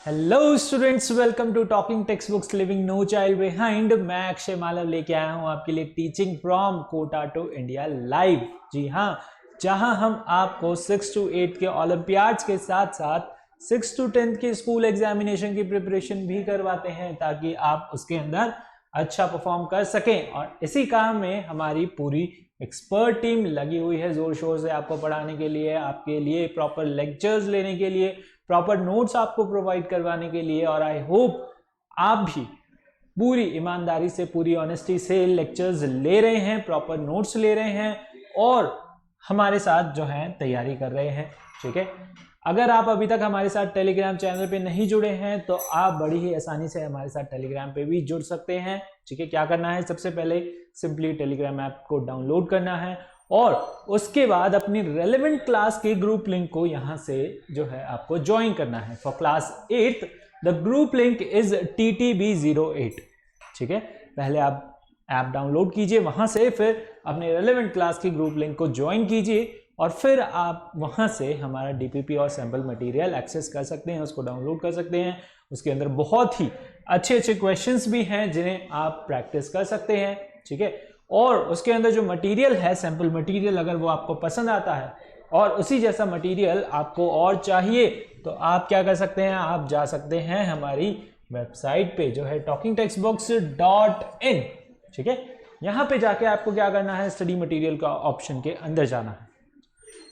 Hello students, welcome to talking text books leaving no child behind. मैं अक्षय मालव लेके आया हूं आपके लिए teaching from Kota to India live. जी हाँ, जहां हम आपको 6 to 8 के ओलंपियाड्स के साथ साथ 6 to 10 के स्कूल एग्जामिनेशन की प्रिपरेशन भी करवाते हैं ताकि आप उसके अंदर अच्छा परफॉर्म कर सकें। और इसी काम में हमारी पूरी एक्सपर्ट टीम लगी हुई है जोर शोर से आपको पढ़ाने के लिए, आपके लिए प्रॉपर लेक्चर्स लेने के लिए, प्रॉपर नोट्स आपको प्रोवाइड करवाने के लिए। और आई होप आप भी पूरी ईमानदारी से, पूरी ऑनेस्टी से लेक्चर्स ले रहे हैं, प्रॉपर नोट्स ले रहे हैं और हमारे साथ जो है तैयारी कर रहे हैं। ठीक है, अगर आप अभी तक हमारे साथ टेलीग्राम चैनल पे नहीं जुड़े हैं तो आप बड़ी ही आसानी से हमारे साथ टेलीग्राम पे भी जुड़ सकते हैं। ठीक है, क्या करना है, सबसे पहले सिंपली टेलीग्राम ऐप को डाउनलोड करना है और उसके बाद अपनी रेलेवेंट क्लास के ग्रुप लिंक को यहां से जो है आपको ज्वाइन करना है। For class 8 the group link is TTB08। ठीक है, पहले आप ऐप डाउनलोड कीजिए, वहां से फिर अपने रेलेवेंट क्लास की ग्रुप लिंक को ज्वाइन कीजिए और फिर आप वहां से हमारा DPP और सैम्पल मटेरियल एक्सेस कर सकते हैं, उसको डाउनलोड कर सकते हैं। उसके अंदर बहुत ही अच्छे अच्छे क्वेश्चंस भी हैं जिन्हें आप प्रैक्टिस कर सकते हैं। ठीक है, और उसके अंदर जो मटेरियल है, सैम्पल मटेरियल, अगर वो आपको पसंद आता है और उसी जैसा मटेरियल आपको और चाहिए तो आप क्या कर सकते हैं, आप जा सकते हैं हमारी वेबसाइट पे जो है talkingtextbooks.in। ठीक है, यहां पे जाके आपको क्या करना है, स्टडी मटेरियल का ऑप्शन के अंदर जाना है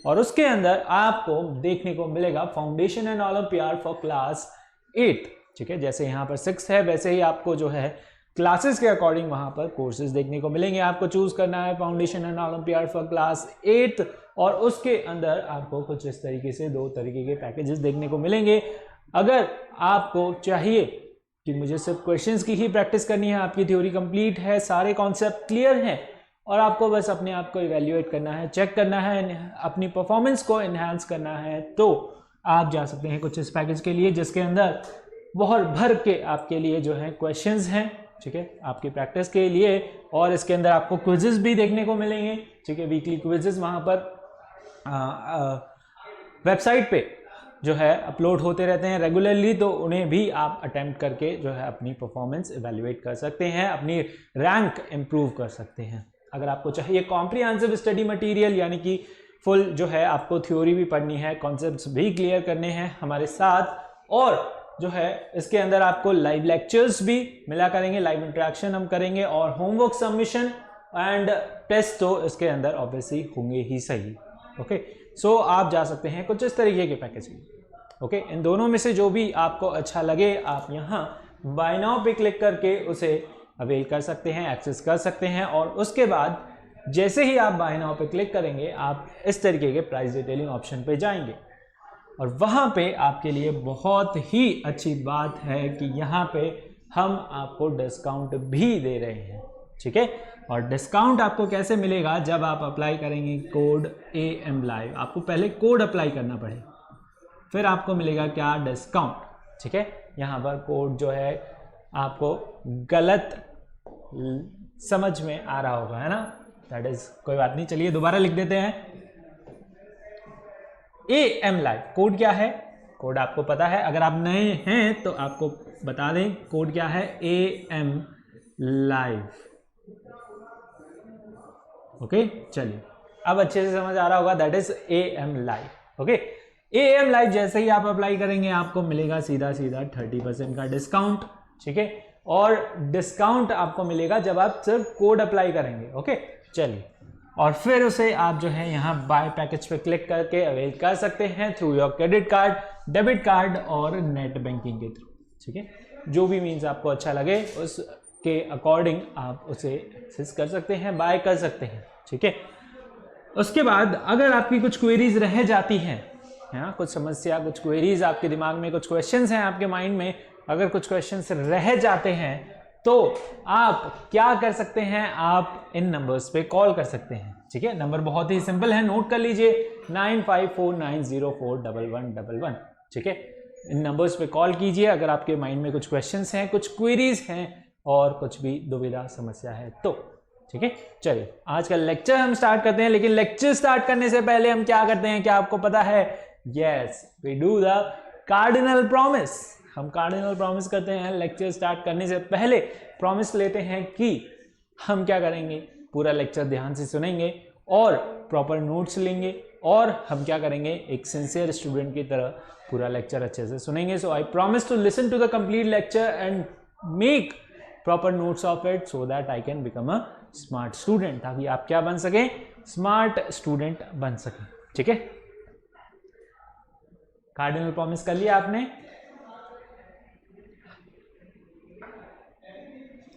और उसके अंदर आपको देखने को मिलेगा foundation and olympiad for class 8। ठीक है, जैसे यहाँ पर 6 है वैसे ही आपको जो है क्लासेस के अकॉर्डिंग वहां पर कोर्सेज देखने को मिलेंगे। आपको चूज करना है foundation and olympiad for class 8 और उसके अंदर आपको कुछ इस तरीके से 2 तरीके के पैकेजेस देखने को मिलेंगे। अगर आपको चाहिए कि मुझे सिर्फ क्वेश्चंस की ही प्रैक्टिस करनी है, आपकी थ्योरी कंप्लीट है, सारे कॉन्सेप्ट क्लियर हैं और आपको बस अपने आप को इवेल्युएट करना है, चेक करना है, अपनी परफॉर्मेंस को एनहांस करना है, तो आप जा सकते हैं कुछ इस पैकेज के लिए जिसके अंदर बहुत भर के आपके लिए जो है क्वेश्चंस हैं। ठीक है, आपकी प्रैक्टिस के लिए, और इसके अंदर आपको क्विजेस भी देखने को मिलेंगे। ठीक है, वीकली क्विजेस वहां पर वेबसाइट पे जो है अपलोड होते रहते हैं रेगुलरली, तो उन्हें भी आप अटेम्प्ट करके जो है अपनी परफॉर्मेंस इवेल्युएट कर सकते हैं, अपनी रैंक इंप्रूव कर सकते हैं। अगर आपको चाहिए कॉम्प्रिहेंसिव स्टडी मटेरियल, यानी कि फुल जो है आपको थ्योरी भी पढ़नी है, कॉन्सेप्ट्स भी क्लियर करने हैं हमारे साथ, और जो है इसके अंदर आपको लाइव लेक्चर्स भी मिला करेंगे, लाइव इंटरेक्शन हम करेंगे और होमवर्क सबमिशन एंड टेस्ट तो इसके अंदर ऑब्वियसली होंगे ही सही। ओके, सो आप जा सकते हैं कुछ इस तरीके के पैकेज में। ओके, इन दोनों में से जो भी आपको अच्छा लगे आप यहाँ बाय नाउ पे क्लिक करके उसे अवेल कर सकते हैं, एक्सेस कर सकते हैं और उसके बाद जैसे ही आप बाय नाउ पे क्लिक करेंगे आप इस तरीके के प्राइस डिटेलिंग ऑप्शन पे जाएंगे और वहां पे आपके लिए बहुत ही अच्छी बात है कि यहाँ पे हम आपको डिस्काउंट भी दे रहे हैं। ठीक है, और डिस्काउंट आपको कैसे मिलेगा, जब आप अप्लाई करेंगे कोड AM Live, आपको पहले कोड अप्लाई करना पड़ेगा, फिर आपको मिलेगा क्या, डिस्काउंट। ठीक है, यहाँ पर कोड जो है आपको गलत समझ में आ रहा होगा, है ना, दैट इज कोई बात नहीं, चलिए दोबारा लिख देते हैं। AM Live कोड क्या है, कोड आपको पता है, अगर आप नए हैं तो आपको बता दें कोड क्या है, AM Live। ओके, चलिए अब अच्छे से समझ आ रहा होगा, that is AM Live। Okay, AM Live जैसे ही आप अप्लाई करेंगे आपको मिलेगा सीधा सीधा 30% का डिस्काउंट। ठीक है, और डिस्काउंट आपको मिलेगा जब आप सिर्फ कोड अप्लाई करेंगे। ओके, चलिए, और फिर उसे आप जो है यहाँ बाय पैकेज पे क्लिक करके अवेल कर सकते हैं through your credit card, debit card और नेट बैंकिंग के थ्रू। ठीक है, जो भी मीन्स आपको अच्छा लगे उसके अकॉर्डिंग आप उसे एक्सेस कर सकते हैं, बाय कर सकते हैं। ठीक है, उसके बाद अगर आपकी कुछ क्वेरीज रह जाती हैं, कुछ समस्या, कुछ क्वेरीज आपके दिमाग में, कुछ क्वेश्चंस हैं आपके माइंड में, अगर कुछ क्वेश्चंस रह जाते हैं तो आप क्या कर सकते हैं, आप इन नंबर्स पे कॉल कर सकते हैं। ठीक है, नंबर बहुत ही सिंपल है, नोट कर लीजिए, 9549041111। ठीक है, इन नंबर्स पे कॉल कीजिए अगर आपके माइंड में कुछ क्वेश्चंस हैं, कुछ क्वेरीज हैं और कुछ भी दुविधा समस्या है तो। ठीक है, चलिए आज का लेक्चर हम स्टार्ट करते हैं, लेकिन लेक्चर स्टार्ट करने से पहले हम क्या करते हैं, क्या आपको पता है, yes, we do the cardinal promise. हम कार्डिनल प्रॉमिस करते हैं लेक्चर स्टार्ट करने से पहले प्रॉमिस लेते हैं कि हम क्या करेंगे, पूरा लेक्चर ध्यान से सुनेंगे और प्रॉपर नोट्स लेंगे और हम क्या करेंगे, एक सिंसियर स्टूडेंट की तरह पूरा लेक्चर अच्छे से सुनेंगे. So I promise to listen to the complete lecture and make proper notes of it so that I can become a smart student, ताकि आप क्या बन सके, स्मार्ट स्टूडेंट बन सके. ठीक है, कार्डिनल प्रॉमिस कर लिया आपने.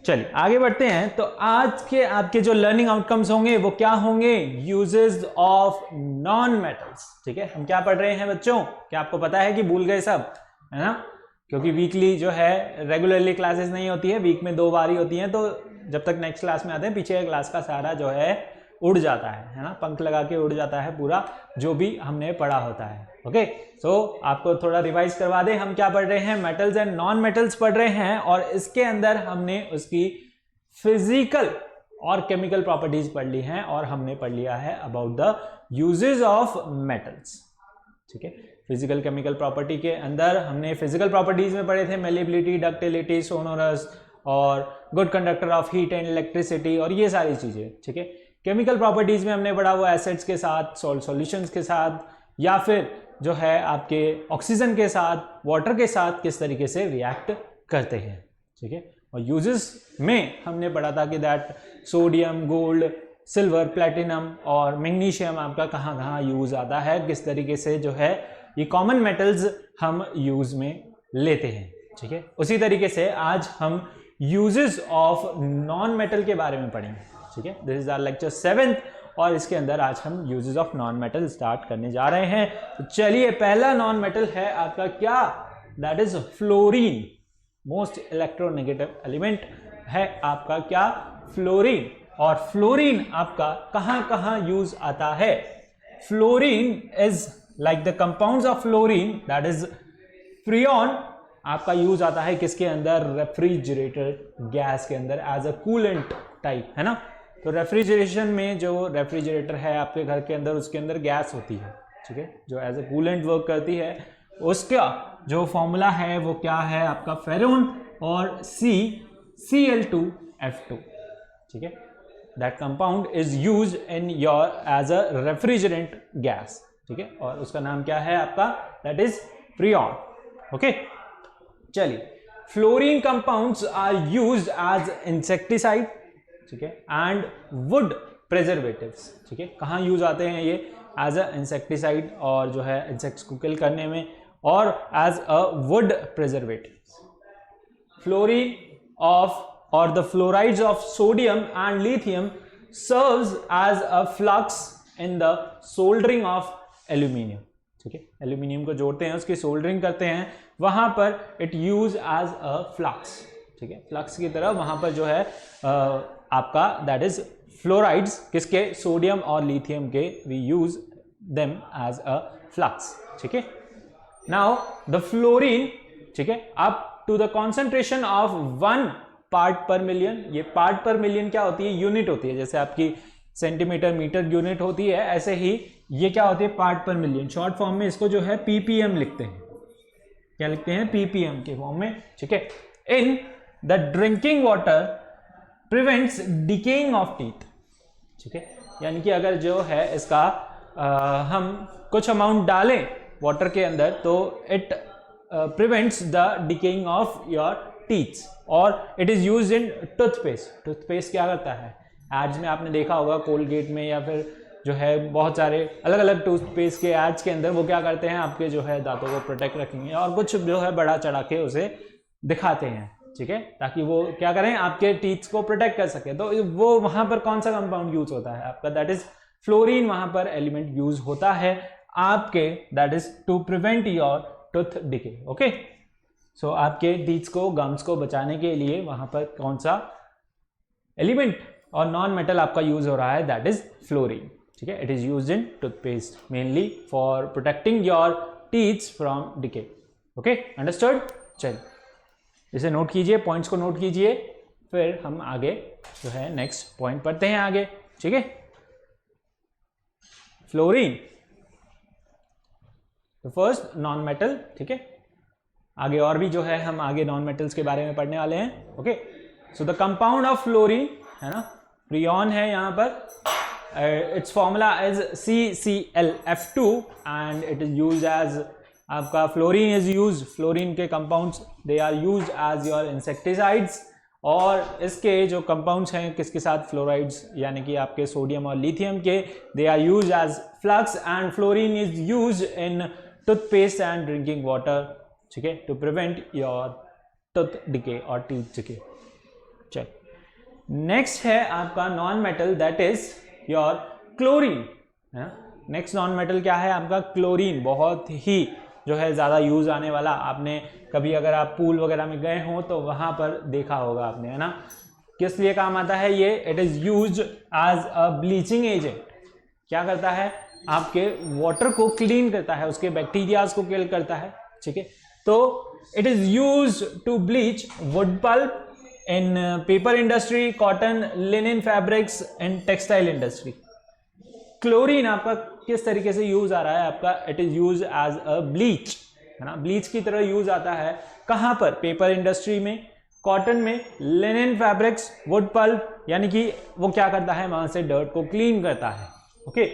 चलिए आगे बढ़ते हैं. तो आज के आपके जो लर्निंग आउटकम्स होंगे वो क्या होंगे, यूजेस ऑफ नॉन मेटल्स. ठीक है, हम क्या पढ़ रहे हैं बच्चों, क्या आपको पता है कि भूल गए सब, है ना? क्योंकि वीकली जो है रेगुलरली क्लासेस नहीं होती है, वीक में 2 बार ही होती हैं, तो जब तक नेक्स्ट क्लास में आते हैं पीछे क्लास का सारा जो है उड़ जाता है ना, पंख लगा के उड़ जाता है पूरा जो भी हमने पढ़ा होता है. ओके, सो आपको थोड़ा रिवाइज करवा दें, हम क्या पढ़ रहे हैं, मेटल्स एंड नॉन मेटल्स पढ़ रहे हैं और इसके अंदर हमने उसकी फिजिकल और केमिकल प्रॉपर्टीज पढ़ ली हैं और हमने पढ़ लिया है about the uses of metals. ठीक है, फिजिकल केमिकल प्रॉपर्टी के अंदर हमने फिजिकल प्रॉपर्टीज में पढ़े थे मेलेबिलिटी, डक्टिलिटी, सोनोरस और good conductor of heat and electricity और ये सारी चीजें. ठीक है, केमिकल प्रॉपर्टीज में हमने पढ़ा वो एसिड्स के साथ, सॉल्ट सॉल्यूशंस के साथ या फिर जो है आपके ऑक्सीजन के साथ, वाटर के साथ किस तरीके से रिएक्ट करते हैं. ठीक है, और यूजेस में हमने पढ़ा था कि that sodium, gold, silver, platinum और मैग्नीशियम आपका कहाँ कहाँ यूज आता है, किस तरीके से जो है ये कॉमन मेटल्स हम यूज में लेते हैं. ठीक है, उसी तरीके से आज हम यूजेस ऑफ नॉन मेटल के बारे में पढ़ेंगे. ठीक है, this is our lecture 7th और इसके अंदर आज हम uses of non metal start करने जा रहे हैं. तो चलिए, पहला नॉन मेटल है आपका क्या, that is fluorine. Most electronegative element है आपका क्या, फ्लोरीन. और फ्लोरीन आपका कहां कहां यूज आता है, fluorine is like the compounds of fluorine that is freon आपका यूज आता है किसके अंदर, रेफ्रिजरेटर गैस के अंदर एज अ कूलेंट टाइप, है ना? तो रेफ्रिजरेशन में जो रेफ्रिजरेटर है आपके घर के अंदर, उसके अंदर गैस होती है. ठीक है, जो एज अ कूलेंट वर्क करती है, उसका जो फॉर्मूला है वो क्या है आपका, फेरोन और Cl2F2. ठीक है, that compound is use in your as a refrigerant gas. ठीक है, और उसका नाम क्या है आपका, दैट इज फ्रियॉन. ओके, चलिए, fluorine compounds are used as insecticide. ठीक है, एंड वुड प्रिजर्वेटिव्स. ठीक है, कहाँ यूज आते हैं ये, एज अ इंसेक्टिसाइड और जो है इंसेक्ट्स को किल करने में, और as a wood preservatives. Fluorine of or the fluorides of sodium and lithium serves as a flux in the soldering of aluminium. ठीक है, एल्यूमिनियम को जोड़ते हैं, उसकी सोल्डरिंग करते हैं, वहां पर it use as a flux. ठीक है, फ्लक्स की तरह वहां पर जो है आपका दैट इज फ्लोराइड्स, किसके, सोडियम और लिथियम के, we use them as a flux. ठीक है, नाउ द फ्लोरीन, ठीक है, up to the concentration of 1 part per million. ये पार्ट पर मिलियन क्या होती है, यूनिट होती है. जैसे आपकी सेंटीमीटर, मीटर यूनिट होती है, ऐसे ही ये क्या होती है, part per million. Short form में इसको जो है पीपीएम लिखते हैं. क्या लिखते हैं, पीपीएम के फॉर्म में. ठीक है, in the drinking water prevents decaying of teeth. ठीक है, यानी कि अगर जो है इसका हम कुछ अमाउंट डालें वाटर के अंदर तो it prevents the decaying of your teeth. और it is used in toothpaste. Toothpaste क्या करता है, एड्स में आपने देखा होगा, कोलगेट में या फिर जो है बहुत सारे अलग अलग टूथपेस्ट के एड्स के अंदर वो क्या करते हैं, आपके जो है दांतों को प्रोटेक्ट रखेंगे और कुछ जो है बड़ा चढ़ा के उसे दिखाते हैं. ठीक है, ताकि वो क्या करें, आपके टीथ को प्रोटेक्ट कर सके. तो वो वहां पर कौन सा कंपाउंड यूज होता है आपका, दैट इज फ्लोरीन. वहां पर एलिमेंट यूज होता है आपके, that is to prevent your tooth decay. Okay, so आपके टीथ को, गम्स को बचाने के लिए वहां पर कौन सा एलिमेंट और नॉन मेटल आपका यूज हो रहा है, दैट इज फ्लोरीन. ठीक है, it is used in toothpaste mainly for protecting your teeth from decay. Okay, understood. चलिए, इसे नोट कीजिए, पॉइंट्स को नोट कीजिए, फिर हम आगे जो है नेक्स्ट पॉइंट पढ़ते हैं आगे. ठीक है, fluorine the first non metal. ठीक है, आगे और भी जो है हम आगे नॉन मेटल्स के बारे में पढ़ने वाले हैं। Okay, so the compound of fluorine है ना, फ्रियोन है यहाँ पर, its formula is CClF2 and it is use as आपका फ्लोरीन इज यूज, फ्लोरीन के compounds they are use as your insecticides, और इसके जो कंपाउंड्स हैं किसके साथ, फ्लोराइड्स यानी कि आपके सोडियम और लिथियम के, they are use as flux and fluorine is use in toothpaste and drinking water, ठीक है, to prevent your tooth decay और टीथ डिके। चल नेक्स्ट है आपका non metal that is your chlorine है ना। नेक्स्ट नॉन मेटल क्या है आपका, क्लोरीन, बहुत ही जो है ज़्यादा यूज़ आने वाला, आपने कभी अगर आप पूल वगैरह में गए हों तो वहाँ पर देखा होगा आपने, है ना। किस लिए काम आता है ये, it is used as a bleaching agent. क्या करता है, आपके वाटर को क्लीन करता है, उसके बैक्टीरियाज को किल करता है, ठीक है। तो it is used to bleach wood pulp in paper industry, cotton, linen fabrics and textile industry. Chlorine आपका किस तरीके से यूज आ रहा है आपका, it is use as a bleach, है ना, ब्लीच की तरह यूज आता है कहां पर, पेपर इंडस्ट्री में, कॉटन में, लिनन फैब्रिक्स, वुड पल्प, यानी कि वो क्या करता है, वहां से डर्ट को क्लीन करता है। Okay,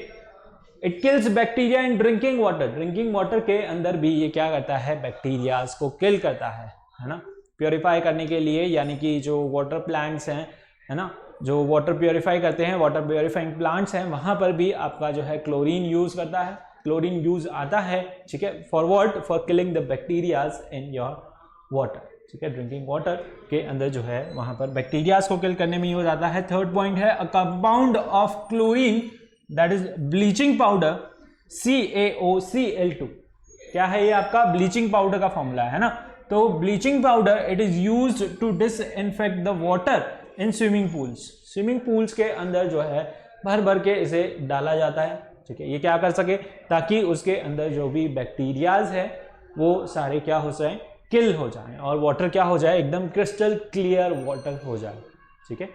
it kills bacteria in drinking water, drinking water के अंदर भी ये क्या करता है, बैक्टीरियाज को किल करता है ना, प्योरीफाई करने के लिए, यानी कि जो वाटर प्लांट्स हैं, है ना, जो वाटर प्योरीफाई करते हैं, वाटर प्योरीफाइंग प्लांट्स हैं, वहां पर भी आपका जो है क्लोरीन यूज करता है, क्लोरीन यूज आता है, ठीक है, for what, for killing the bacterias in your water, ठीक है, ड्रिंकिंग वाटर के अंदर जो है वहां पर बैक्टीरियाज को किल करने में यूज आता है। थर्ड पॉइंट है a compound of chlorine that is bleaching powder CaOCl2। क्या है ये आपका, ब्लीचिंग पाउडर का फॉर्मूला है ना। तो bleaching powder it is used to disinfect the water in swimming pools, swimming pools के अंदर जो है भर भर के इसे डाला जाता है, ठीक है, ये क्या कर सके, ताकि उसके अंदर जो भी बैक्टीरियाज है वो सारे क्या हो जाए, किल हो जाए, और वाटर क्या हो जाए, एकदम क्रिस्टल क्लियर वाटर हो जाए, ठीक है।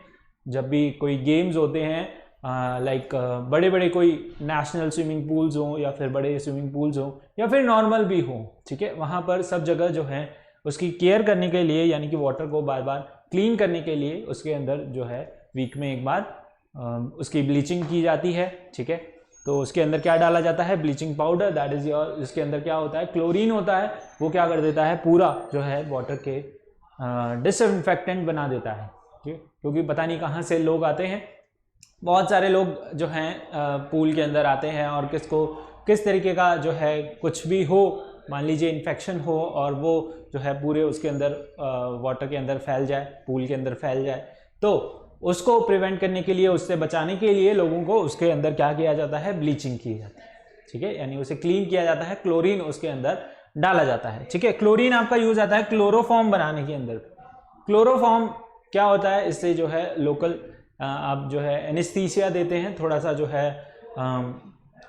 जब भी कोई गेम्स होते हैं लाइक बड़े बड़े कोई नेशनल स्विमिंग पूल्स हों या फिर बड़े स्विमिंग पूल्स हों या फिर नॉर्मल भी हों, ठीक है, वहाँ पर सब जगह जो है उसकी केयर करने के लिए, यानी कि वाटर को बार बार क्लीन करने के लिए उसके अंदर जो है वीक में एक बार उसकी ब्लीचिंग की जाती है, ठीक है। तो उसके अंदर क्या डाला जाता है, bleaching powder, that is your, इसके अंदर क्या होता है, क्लोरीन होता है, वो क्या कर देता है, पूरा जो है वाटर के डिसइंफेक्टेंट बना देता है, ठीक है, क्योंकि पता नहीं कहाँ से लोग आते हैं, बहुत सारे लोग जो हैं पूल के अंदर आते हैं और किस तरीके का जो है कुछ भी हो, मान लीजिए इन्फेक्शन हो और वो जो है पूरे उसके अंदर वाटर के अंदर फैल जाए, पूल के अंदर फैल जाए, तो उसको प्रिवेंट करने के लिए, उससे बचाने के लिए लोगों को उसके अंदर क्या किया जाता है, ब्लीचिंग की जाती है, ठीक है, यानी उसे क्लीन किया जाता है, क्लोरीन उसके अंदर डाला जाता है, ठीक है। क्लोरीन आपका यूज आता है क्लोरोफॉर्म बनाने के अंदर। क्लोरोफॉर्म क्या होता है, इससे जो है लोकल आप जो है एनेस्थीसिया देते हैं, थोड़ा सा जो है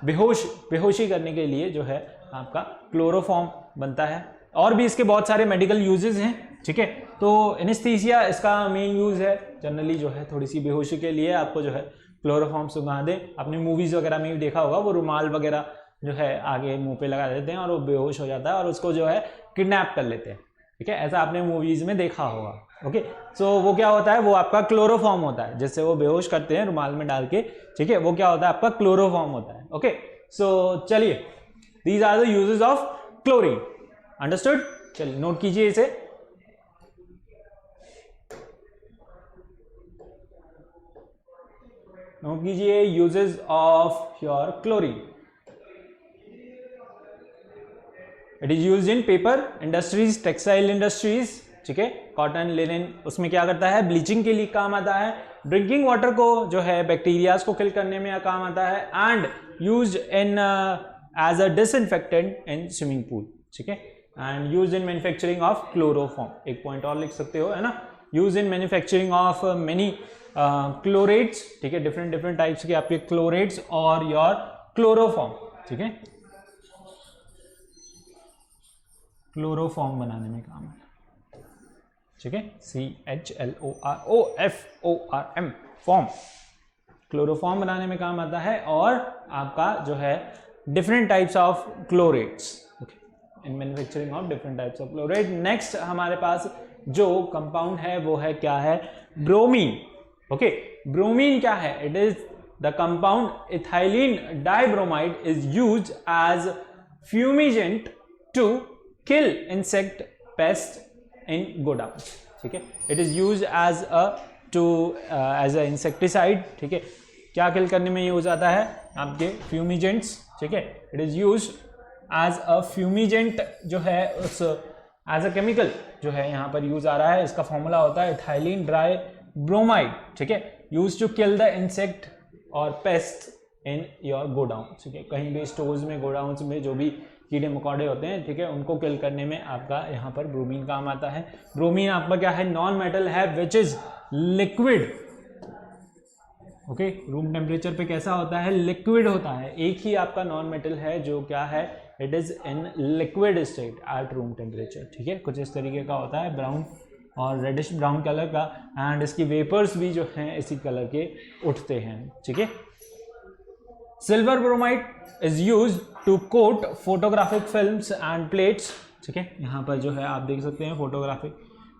बेहोशी करने के लिए जो है आपका क्लोरोफॉर्म बनता है, और भी इसके बहुत सारे मेडिकल यूजेस हैं, ठीक है। तो एनेस्थीसिया इसका मेन यूज है, जनरली जो है थोड़ी सी बेहोशी के लिए आपको जो है क्लोरोफॉर्म सुंघा दे, आपने मूवीज वगैरह में भी देखा होगा, वो रुमाल वगैरह जो है आगे मुंह पे लगा देते हैं और वो बेहोश हो जाता है और उसको जो है किडनैप कर लेते हैं, ठीक है, ऐसा आपने मूवीज में देखा होगा। ओके, सो वो क्या होता है, वो आपका क्लोरोफॉर्म होता है, जिससे वो बेहोश करते हैं रुमाल में डाल के, ठीक है, वो क्या होता है, आपका क्लोरोफॉर्म होता है। ओके, सो चलिए, these are the uses of chlorine, understood. चलिए नोट कीजिए इसे। नोट कीजिए uses of your chlorine. It is used in paper industries, textile industries, ठीक है, कॉटन, लिनन, उसमें क्या करता है, ब्लीचिंग के लिए काम आता है, ड्रिंकिंग वाटर को जो है बैक्टीरियाज को किल करने में काम आता है, and used in as a disinfectant in swimming pool, ठीक है, and used in manufacturing of chloroform. एक पॉइंट और लिख सकते हो, है ना, used in manufacturing of many chlorates, ठीक है, डिफरेंट टाइप्स के आपके क्लोरेट्स और योर क्लोरोफॉर्म, ठीक है, क्लोरोफॉर्म बनाने में काम आता है, ठीक है, CHLOROFORM, फॉर्म, क्लोरोफॉर्म बनाने में काम आता है, और आपका जो है different types of chlorates, in manufacturing of different types of fluoride. Next हमारे पास जो कंपाउंड है वो है क्या है, ब्रोमीन। ओके, ब्रोमीन क्या है, it is the compound ethylene dibromide is used as fumigant to kill insect pest in godowns. ठीक है, it is used as a insecticide. ठीक है, क्या किल करने में यूज आता है, आपके फ्यूमिजेंट्स। ठीक है, it is used as a fumigant जो है उस एज अ केमिकल जो है यहाँ पर यूज आ रहा है। इसका फॉर्मूला होता है इथाइलिन ड्राई ब्रोमाइड। ठीक है, use to kill the insect और पेस्ट इन योर गोडाउन। ठीक है, कहीं भी स्टोर्स में, गोडाउन्स में जो भी कीड़े मकोड़े होते हैं, ठीक है, उनको किल करने में आपका यहाँ पर ब्रोमीन काम आता है। ब्रोमीन आपका क्या है, नॉन मेटल है which is liquid. Okay, room temperature पे कैसा होता है, लिक्विड होता है। एक ही आपका नॉन मेटल है जो क्या है, it is in liquid state at room temperature. ठीक है, कुछ इस तरीके का होता है, ब्राउन और रेडिश ब्राउन कलर का, एंड इसकी वेपर्स भी जो हैं इसी कलर के उठते हैं। ठीक है, silver bromide is use to coat photographic films and plates. ठीक है, यहाँ पर जो है आप देख सकते हैं फोटोग्राफिक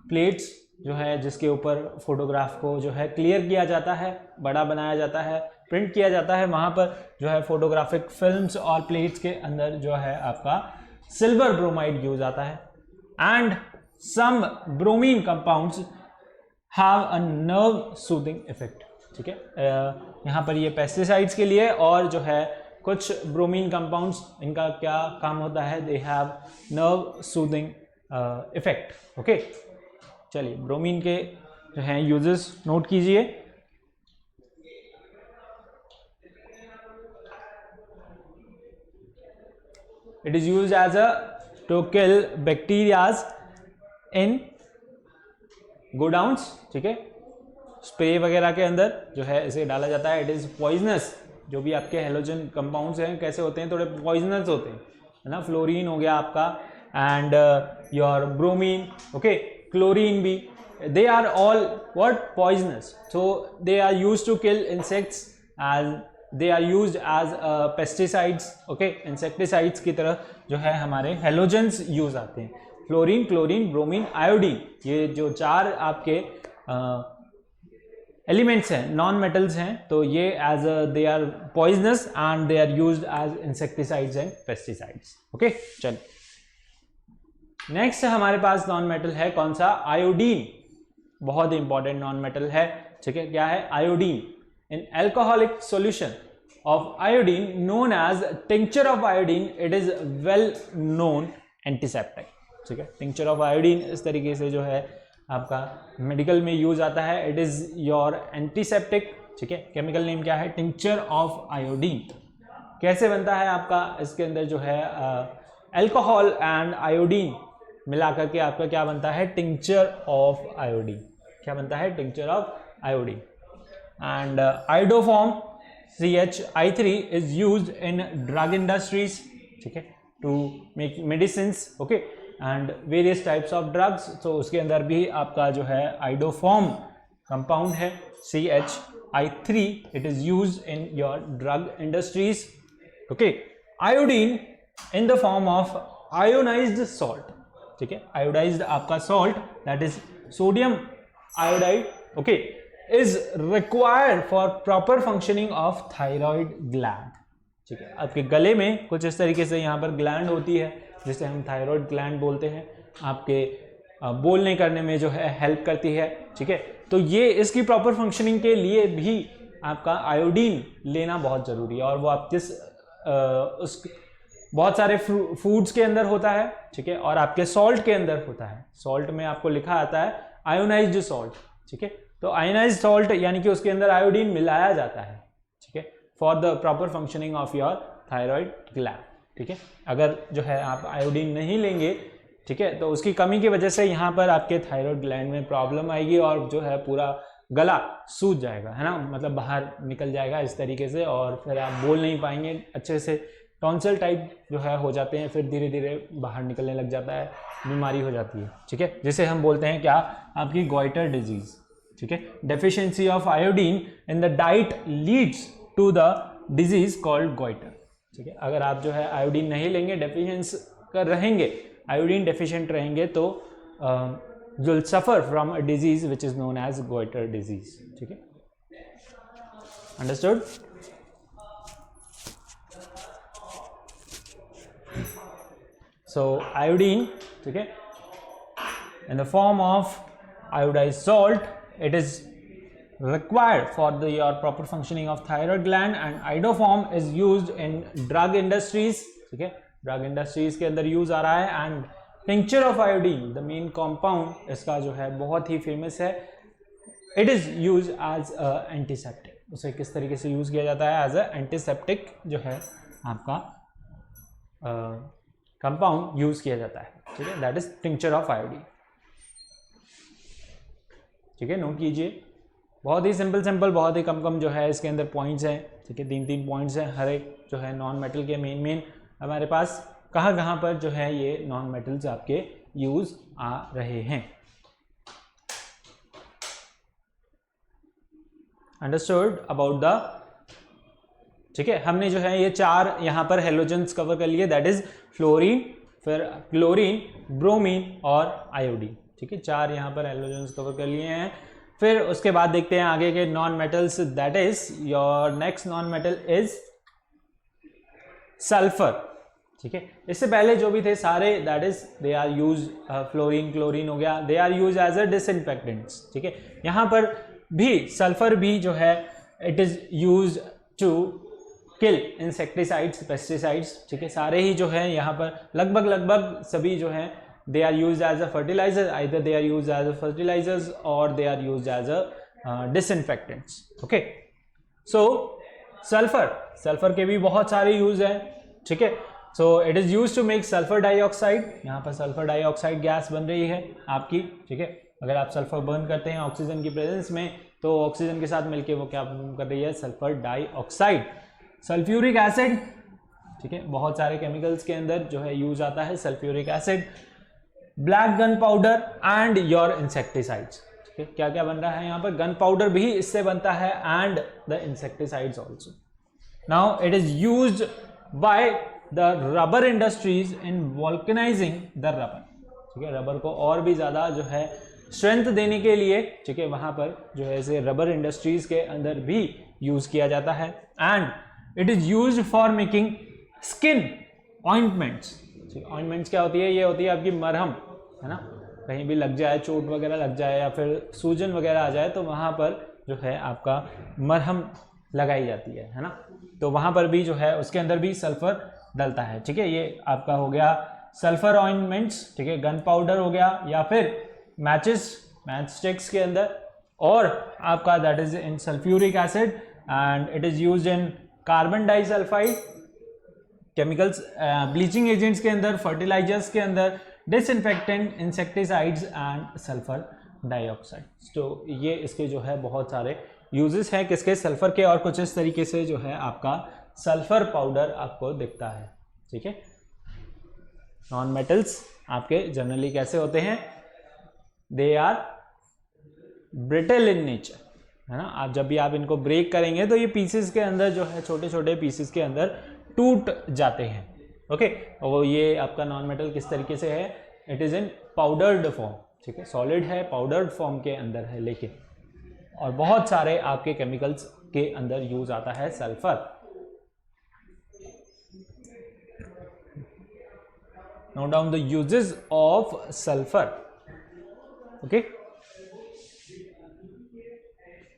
प्लेट्स जो है जिसके ऊपर फोटोग्राफ को जो है क्लियर किया जाता है, बड़ा बनाया जाता है, प्रिंट किया जाता है, वहाँ पर जो है फोटोग्राफिक फिल्म्स और प्लेट्स के अंदर जो है आपका सिल्वर ब्रोमाइड यूज आता है। And some bromine compounds have a nerve soothing effect. ठीक है, यहाँ पर ये पेस्टिसाइड्स के लिए, और जो है कुछ ब्रोमीन कंपाउंड्स इनका क्या काम होता है, they have nerve soothing effect. Okay, चलिए ब्रोमीन के जो हैं यूजेस नोट कीजिए। It is used as a to kill bacterias in godowns. ठीक है, स्प्रे वगैरह के अंदर जो है इसे डाला जाता है। It is poisonous. जो भी आपके हेलोजन कंपाउंड्स हैं कैसे होते हैं, थोड़े पॉइजनस होते हैं, है ना। फ्लोरीन हो गया आपका, and your bromine, okay, chlorine भी, they are all what, poisonous, so they are used to kill insects as they are used as pesticides. okay, insecticides की तरह जो है हमारे हेलोजेंस यूज आते हैं। फ्लोरीन, क्लोरीन, ब्रोमीन, आयोडीन, ये जो चार आपके एलिमेंट्स हैं, नॉन मेटल्स हैं, तो ये as they are poisonous and they are used as insecticides and pesticides. Okay, चलिए नेक्स्ट हमारे पास नॉन मेटल है कौन सा, आयोडीन। बहुत इंपॉर्टेंट नॉन मेटल है। ठीक है, क्या है, iodine. In alcoholic solution of iodine known as tincture of iodine, it is well known antiseptic. ठीक है, टिंक्चर ऑफ आयोडीन इस तरीके से जो है आपका मेडिकल में यूज आता है। It is your antiseptic. ठीक है, केमिकल नेम क्या है, टिंक्चर ऑफ आयोडीन। कैसे बनता है आपका, इसके अंदर जो है एल्कोहल एंड आयोडीन मिला करके आपका क्या बनता है, टिंक्चर ऑफ आयोडीन। क्या बनता है, tincture of iodine. And iodoform CH3 is used in drug industries. ठीक है, to make medicines, okay, and various types of drugs. तो उसके अंदर भी आपका जो है आयोडोफॉर्म कंपाउंड है CH3, it is used in your drug industries. Okay, iodine in the form of ionised salt. ठीक है, आयोडाइज्ड आपका salt, that is sodium iodide, okay, is required for proper functioning of thyroid gland. ठीक है, आपके गले में कुछ इस तरीके से यहाँ पर ग्लैंड होती है जिसे हम थायराइड ग्लैंड बोलते हैं, आपके बोलने करने में जो है हेल्प करती है। ठीक है, तो ये इसकी प्रॉपर फंक्शनिंग के लिए भी आपका आयोडीन लेना बहुत जरूरी है, और वो आप किस उस बहुत सारे फूड्स के अंदर होता है। ठीक है, और आपके सॉल्ट के अंदर होता है। सॉल्ट में आपको लिखा आता है आयोनाइज्ड सॉल्ट। ठीक है, तो आयोनाइज्ड सॉल्ट यानी कि उसके अंदर आयोडीन मिलाया जाता है। ठीक है, for the proper functioning of your thyroid gland. ठीक है, अगर जो है आप आयोडीन नहीं लेंगे, ठीक है, तो उसकी कमी की वजह से यहाँ पर आपके थायराइड ग्लैंड में प्रॉब्लम आएगी, और जो है पूरा गला सूज जाएगा, है ना, मतलब बाहर निकल जाएगा इस तरीके से, और फिर आप बोल नहीं पाएंगे अच्छे से। टॉन्सिल टाइप जो है हो जाते हैं, फिर धीरे धीरे बाहर निकलने लग जाता है, बीमारी हो जाती है। ठीक है, जिसे हम बोलते हैं क्या, आपकी गॉइटर डिजीज। ठीक है, deficiency of iodine in the diet leads to the disease called goitre. ठीक है, अगर आप जो है आयोडीन नहीं लेंगे, कर रहेंगे, आयोडीन डेफिशिएंट रहेंगे, तो you'll suffer from a disease which is known as goiter disease. ठीक है, understood? So iodine, ठीक है, in the form of iodized salt, it is required for your proper functioning of thyroid gland, and iodoform is used in drug industries. ठीक है, drug industries के अंदर use आ रहा है. And tincture of iodine, the main compound इसका जो है बहुत ही फेमस है. It is use as antiseptic. उसे किस तरीके से यूज किया जाता है? एज अ एंटीसेप्टिक जो है आपका कंपाउंड यूज किया जाता है. ठीक है, that is tincture of iodine. ठीक है, नोट कीजिए. बहुत ही सिंपल बहुत ही कम जो है इसके अंदर पॉइंट्स हैं. ठीक है, 3 पॉइंट्स हैं. हर एक जो है नॉन मेटल के मेन हमारे पास कहाँ पर जो है ये नॉन मेटल्स आपके यूज आ रहे हैं. Understood about the. ठीक है, हमने जो है ये 4 यहाँ पर हेलोजेंस कवर कर लिए. दैट इज फ्लोरीन, फिर क्लोरीन, ब्रोमीन और आयोडीन. ठीक है, 4 यहाँ पर हेलोजेंस कवर कर लिए हैं. फिर उसके बाद देखते हैं आगे के non metals. That is your next non metal is sulphur. ठीक है, इससे पहले जो भी थे सारे, that is they are use, fluorine chlorine हो गया, they are use as a disinfectants. ठीक है, यहाँ पर भी सल्फर भी जो है it is use to kill insecticides, pesticides. ठीक है, सारे ही जो है यहाँ पर लगभग सभी जो है they are used as a fertilizer. Either they are used as a fertilizers or they are used as a disinfectants. Okay, so sulfur के भी बहुत सारे यूज हैं. ठीक है, so it is used to make sulfur dioxide. यहाँ पर sulphur dioxide gas बन रही है आपकी. ठीक है, अगर आप सल्फर बर्न करते हैं ऑक्सीजन की प्रेजेंस में, तो ऑक्सीजन के साथ मिलकर वो क्या कर रही है? Sulphur dioxide. Sulphuric acid. ठीक है, बहुत सारे केमिकल्स के अंदर जो है यूज आता है sulphuric acid. Black gun powder and your insecticides. ठीक है, क्या क्या बन रहा है यहाँ पर? गन पाउडर भी इससे बनता है and the insecticides also. Now it is used by the rubber industries in vulcanizing the rubber. ठीक है, रबर को और भी ज्यादा जो है स्ट्रेंथ देने के लिए, ठीक है, वहां पर जो है इसे रबर इंडस्ट्रीज के अंदर भी यूज किया जाता है. And it is used for making skin ointments. Ointments क्या होती है? ये होती है आपकी मरहम, है ना. कहीं भी लग जाए, चोट वगैरह लग जाए या फिर सूजन वगैरह आ जाए, तो वहाँ पर जो है आपका मरहम लगाई जाती है ना. तो वहाँ पर भी जो है उसके अंदर भी सल्फर डलता है. ठीक है, ये आपका हो गया सल्फर ऑइंटमेंट्स. ठीक है, गन पाउडर हो गया, या फिर मैच स्टिक्स के अंदर, और आपका that is in sulphuric acid and it is used in carbon disulphide chemicals, bleaching agents के अंदर, फर्टिलाइजर्स के अंदर, disinfectant, insecticides and sulphur dioxide. तो ये इसके जो है बहुत सारे यूजेस हैं किसके? सल्फर के. और कुछ इस तरीके से जो है आपका सल्फर पाउडर आपको दिखता है. ठीक है, नॉन मेटल्स आपके जनरली कैसे होते हैं? They are brittle in nature, है ना. आप जब भी आप इनको ब्रेक करेंगे तो ये पीसेस के अंदर जो है छोटे छोटे पीसेस के अंदर टूट जाते हैं. ओके, और ये आपका नॉन मेटल किस तरीके से है? It is in powdered form. ठीक है, सॉलिड है, पाउडर्ड फॉर्म के अंदर है लेकिन, और बहुत सारे आपके केमिकल्स के अंदर यूज आता है sulphur. Note down the uses of sulphur. Okay,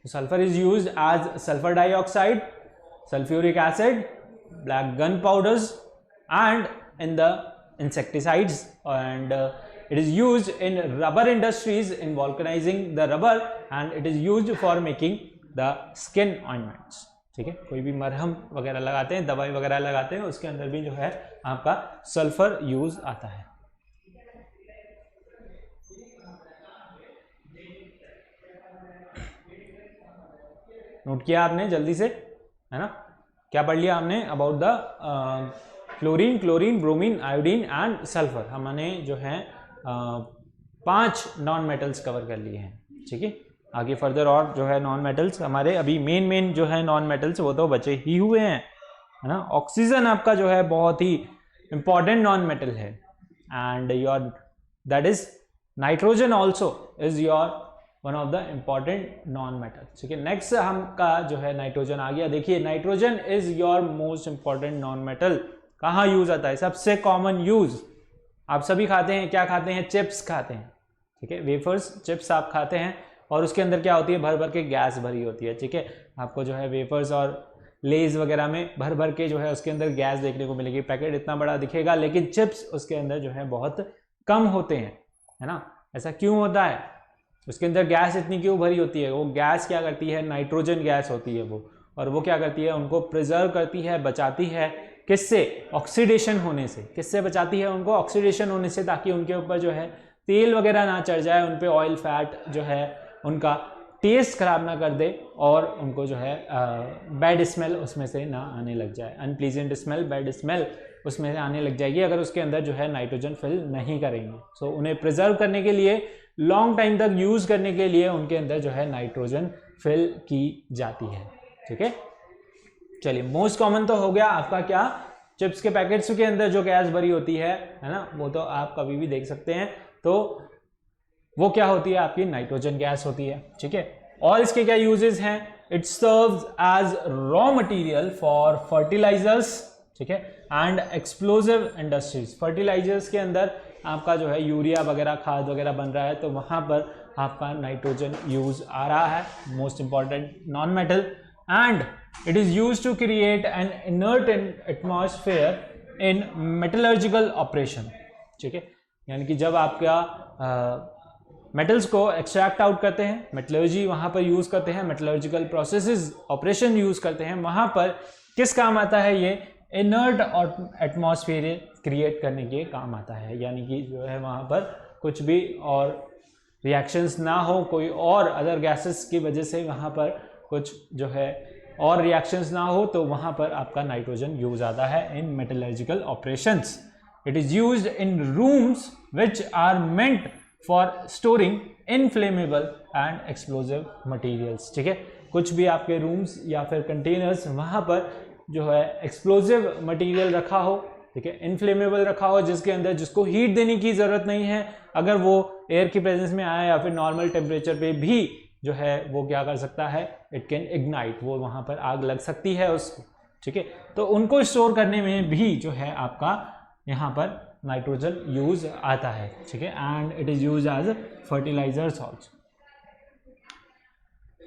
sulphur is used as sulphur dioxide, sulphuric acid, black gunpowders and in the insecticides, and it is used in rubber industries in vulcanizing the rubber, and it is used for making the skin ointments. ठीक है, कोई भी मरहम वगैरह लगाते हैं, दवाई वगैरह लगाते हैं, उसके अंदर भी जो है आपका सल्फर यूज आता है. नोट किया आपने जल्दी से, है ना. क्या पढ़ लिया हमने? About the fluorine, chlorine, bromine, iodine and sulphur. हमने जो है 5 नॉन मेटल्स कवर कर लिए हैं. ठीक है, आगे फर्दर और जो है नॉन मेटल्स हमारे अभी मेन जो है नॉन मेटल्स वो तो बचे ही हुए हैं, है ना. ऑक्सीजन आपका जो है बहुत ही इंपॉर्टेंट नॉन मेटल है, and your that is nitrogen also is your one of the important non metal. ठीक है, नेक्स्ट हमका जो है नाइट्रोजन आ गया। देखिए nitrogen is your most important non metal. कहाँ यूज आता है? सबसे कॉमन यूज आप सभी खाते हैं, क्या खाते हैं? चिप्स खाते हैं। ठीक है, वेफर्स चिप्स आप खाते हैं और उसके अंदर क्या होती है? भर भर के गैस भरी होती है। ठीक है, आपको जो है वेफर्स और लेज वगैरह में भर भर के जो है उसके अंदर गैस देखने को मिलेगी। पैकेट इतना बड़ा दिखेगा लेकिन चिप्स उसके अंदर जो है बहुत कम होते हैं, है ना। ऐसा क्यों होता है? उसके अंदर गैस इतनी क्यों भरी होती है? वो गैस क्या करती है? नाइट्रोजन गैस होती है वो, और वो क्या करती है? उनको प्रिजर्व करती है, बचाती है। किससे? ऑक्सीडेशन होने से। किससे बचाती है उनको? ऑक्सीडेशन होने से, ताकि उनके ऊपर जो है तेल वगैरह ना चढ़ जाए, उन पे ऑयल फैट जो है उनका टेस्ट खराब ना कर दे, और उनको जो है बैड स्मेल उसमें से ना आने लग जाए। अनप्लीजेंट स्मेल, बैड स्मेल उसमें से आने लग जाएगी अगर उसके अंदर जो है नाइट्रोजन फिल नहीं करेंगे। सो उन्हें प्रिजर्व करने के लिए, लॉन्ग टाइम तक यूज करने के लिए उनके अंदर जो है नाइट्रोजन फिल की जाती है। ठीक है, चलिए मोस्ट कॉमन तो हो गया आपका क्या? चिप्स के पैकेट्स के अंदर जो गैस भरी होती है ना, वो तो आप कभी भी देख सकते हैं। तो वो क्या होती है? आपकी नाइट्रोजन गैस होती है। ठीक है, और इसके क्या यूजेस हैं? It serves as raw material for fertilizers, ठीक है, एंड एक्सप्लोजिव इंडस्ट्रीज। फर्टिलाइजर्स के अंदर आपका जो है यूरिया वगैरह, खाद वगैरह बन रहा है, तो वहां पर आपका नाइट्रोजन यूज आ रहा है, most important non metal. And it is use to create an inert atmosphere in metallurgical operation. ठीक है, यानी कि जब आपका मेटल्स को एक्सट्रैक्ट आउट करते हैं, मेटलर्जी वहां पर यूज करते हैं, मेटलर्जिकल प्रोसेसेस ऑपरेशन यूज करते हैं, वहां पर किस काम आता है? ये इनर्ट और एटमॉस्फेयर क्रिएट करने के काम आता है। यानी कि जो है वहां पर कुछ भी और रिएक्शंस ना हो, कोई और अदर गैसेस की वजह से वहां पर कुछ जो है और रिएक्शंस ना हो, तो वहां पर आपका नाइट्रोजन यूज आता है in metallurgical operations. It is used in rooms which are meant for storing inflammable and explosive materials. ठीक है, कुछ भी आपके रूम्स या फिर कंटेनर्स, वहां पर जो है एक्सप्लोजिव मटेरियल रखा हो, ठीक है, इनफ्लेमेबल रखा हो, जिसके अंदर जिसको हीट देने की जरूरत नहीं है, अगर वो एयर की प्रेजेंस में आए या फिर नॉर्मल टेम्परेचर पे भी जो है वो क्या कर सकता है? इट कैन इग्नाइट, वो वहां पर आग लग सकती है उसको। ठीक है, तो उनको स्टोर करने में भी जो है आपका यहाँ पर नाइट्रोजन यूज आता है। ठीक है, and it is use as fertilizers also.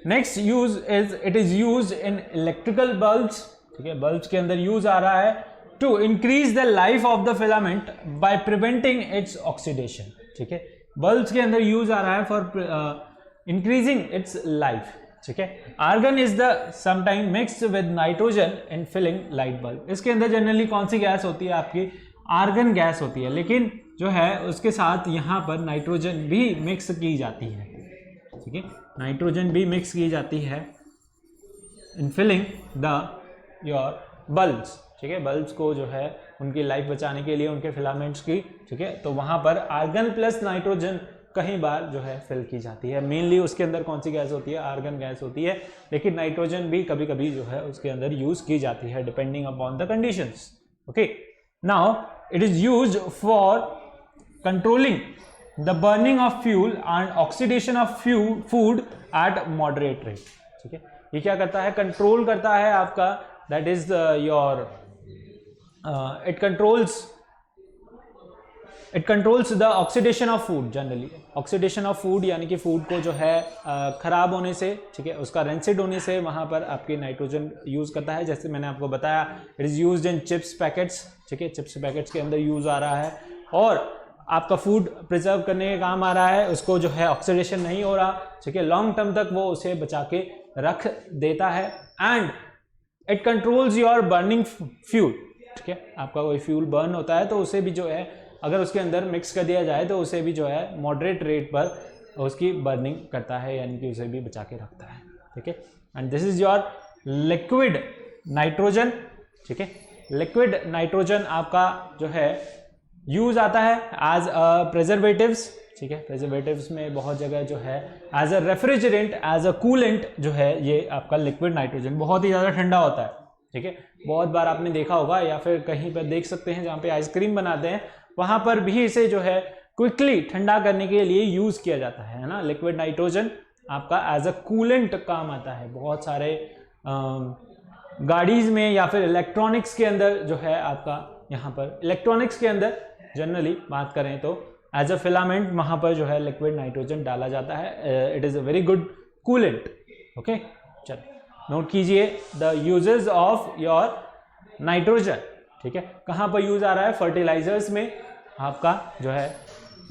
Next use is it is use in electrical bulbs. ठीक है, बल्ब्स के अंदर यूज आ रहा है to increase the life of the filament by preventing its oxidation. ठीक है, बल्ब्स के अंदर यूज आ रहा है फॉर इंक्रीजिंग इट्स लाइफ। ठीक है, argon is the sometime mixed with nitrogen in filling light bulb. इसके अंदर जनरली कौन सी गैस होती है? आपकी आर्गन गैस होती है, लेकिन जो है उसके साथ यहाँ पर नाइट्रोजन भी मिक्स की जाती है। ठीक है, नाइट्रोजन भी मिक्स की जाती है in filling the your bulbs. ठीक है, बल्ब्स को जो है उनकी लाइफ बचाने के लिए, उनके फिलामेंट्स की, ठीक है, तो वहां पर आर्गन प्लस नाइट्रोजन कई बार जो है फिल की जाती है। मेनली उसके अंदर कौन सी गैस होती है? आर्गन गैस होती है, लेकिन नाइट्रोजन भी कभी कभी जो है उसके अंदर यूज की जाती है depending upon the conditions. Okay, now it is used for controlling the burning of fuel and oxidation of food at moderate rate. ठीक है, ये क्या करता है? कंट्रोल करता है आपका, that is your it controls the oxidation of food generally. Oxidation of food यानी कि फूड को जो है खराब होने से, ठीक है, उसका रेंसिड होने से वहां पर आपके नाइट्रोजन यूज करता है। जैसे मैंने आपको बताया, it is used in chips packets. ठीक है, चिप्स पैकेट्स के अंदर यूज आ रहा है, और आपका फूड प्रिजर्व करने के काम आ रहा है, उसको जो है ऑक्सीडेशन नहीं हो रहा। ठीक है, लॉन्ग टर्म तक वो उसे बचा के रख देता है। And it controls your burning fuel. ठीक है, आपका कोई फ्यूल बर्न होता है तो उसे भी जो है अगर उसके अंदर मिक्स कर दिया जाए तो उसे भी जो है मॉडरेट रेट पर उसकी बर्निंग करता है, यानी कि उसे भी बचा के रखता है। ठीक है, and this is your liquid nitrogen. ठीक है, लिक्विड नाइट्रोजन आपका जो है यूज आता है एज प्रिजर्वेटिव्स। ठीक है, प्रिजर्वेटिव्स में बहुत जगह जो है as a refrigerant, as a coolant जो है ये आपका लिक्विड नाइट्रोजन बहुत ही ज़्यादा ठंडा होता है। ठीक है, बहुत बार आपने देखा होगा या फिर कहीं पर देख सकते हैं जहाँ पे आइसक्रीम बनाते हैं, वहां पर भी इसे जो है क्विकली ठंडा करने के लिए यूज किया जाता है ना। लिक्विड नाइट्रोजन आपका एज अ कूलेंट काम आता है। बहुत सारे गाड़ीज में या फिर इलेक्ट्रॉनिक्स के अंदर जो है आपका, यहाँ पर इलेक्ट्रॉनिक्स के अंदर जनरली बात करें तो एज अ फिलामेंट वहां पर जो है लिक्विड नाइट्रोजन डाला जाता है। It is a very good coolant. Okay, चलो नोट कीजिए the uses of your nitrogen. ठीक है, कहां पर यूज आ रहा है? फर्टिलाइजर्स में आपका जो है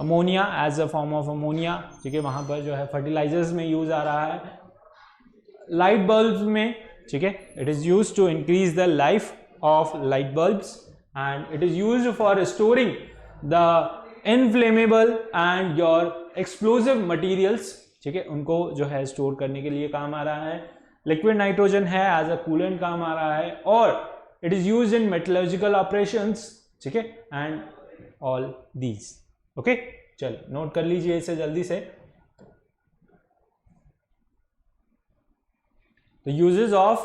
ammonia, as a form of ammonia. ठीक है, वहां पर जो है फर्टिलाइजर्स में यूज आ रहा है। लाइट बल्ब में, ठीक है, it is use to increase the life of light bulbs and it is use for storing the inflammable and your explosive materials. ठीक है, उनको जो है स्टोर करने के लिए काम आ रहा है। लिक्विड नाइट्रोजन है एज अ कूलेंट काम आ रहा है और it is use in metallurgical operations. ठीक है, एंड ऑल दीज। ओके, चलो नोट कर लीजिए इसे जल्दी से। The uses of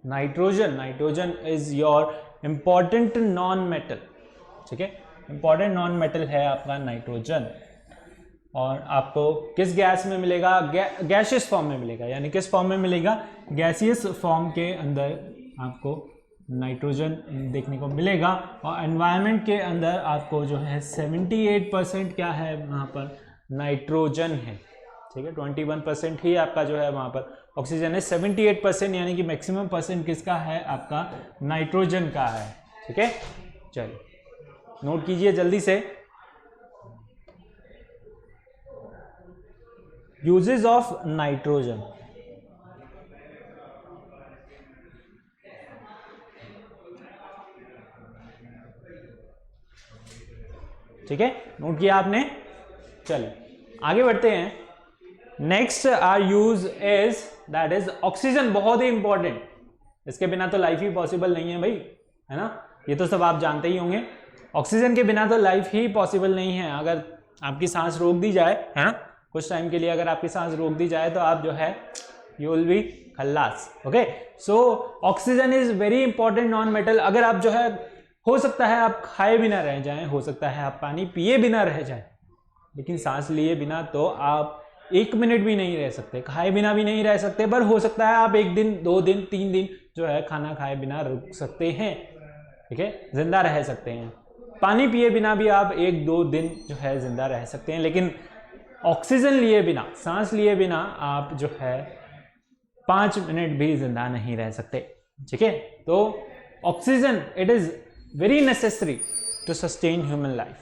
nitrogen, nitrogen is your important non-metal। ठीक है, important non-metal है आपका नाइट्रोजन। और आपको किस गैस में मिलेगा? गैसियस फॉर्म में मिलेगा। यानी किस फॉर्म में मिलेगा? गैसियस फॉर्म के अंदर आपको नाइट्रोजन देखने को मिलेगा। और एनवायरनमेंट के अंदर आपको जो है 78% क्या है वहाँ पर? नाइट्रोजन है। ठीक है, 21% ही आपका जो है वहाँ पर ऑक्सीजन है। 78% यानी कि मैक्सिमम परसेंट किसका है? आपका नाइट्रोजन का है। ठीक है, चलिए नोट कीजिए जल्दी से। Uses of nitrogen. ठीक है, नोट किया आपने। चलिए आगे बढ़ते हैं। Next our use is that is oxygen. बहुत ही इंपॉर्टेंट, इसके बिना तो लाइफ ही पॉसिबल नहीं है भाई, है ना। ये तो सब आप जानते ही होंगे। ऑक्सीजन के बिना तो लाइफ ही पॉसिबल नहीं है। अगर आपकी सांस रोक दी जाए, है ना, कुछ टाइम के लिए अगर आपकी सांस रोक दी जाए तो आप जो है यू विल बी खल्लास। Okay, so oxygen is very important non metal. अगर आप जो है, हो सकता है आप खाए बिना रह जाएं, हो सकता है आप पानी पिए बिना रह जाएं, लेकिन सांस लिए बिना तो आप 1 मिनट भी नहीं रह सकते, खाए बिना भी नहीं रह सकते। पर हो सकता है आप 1 दिन, 2 दिन, 3 दिन जो है खाना खाए बिना रुक सकते हैं। ठीक है, जिंदा रह सकते हैं। पानी पिए बिना भी आप 1-2 दिन जो है जिंदा रह सकते हैं, लेकिन ऑक्सीजन लिए बिना, सांस लिए बिना आप जो है 5 मिनट भी जिंदा नहीं रह सकते। ठीक है, तो oxygen it is very necessary to sustain human life.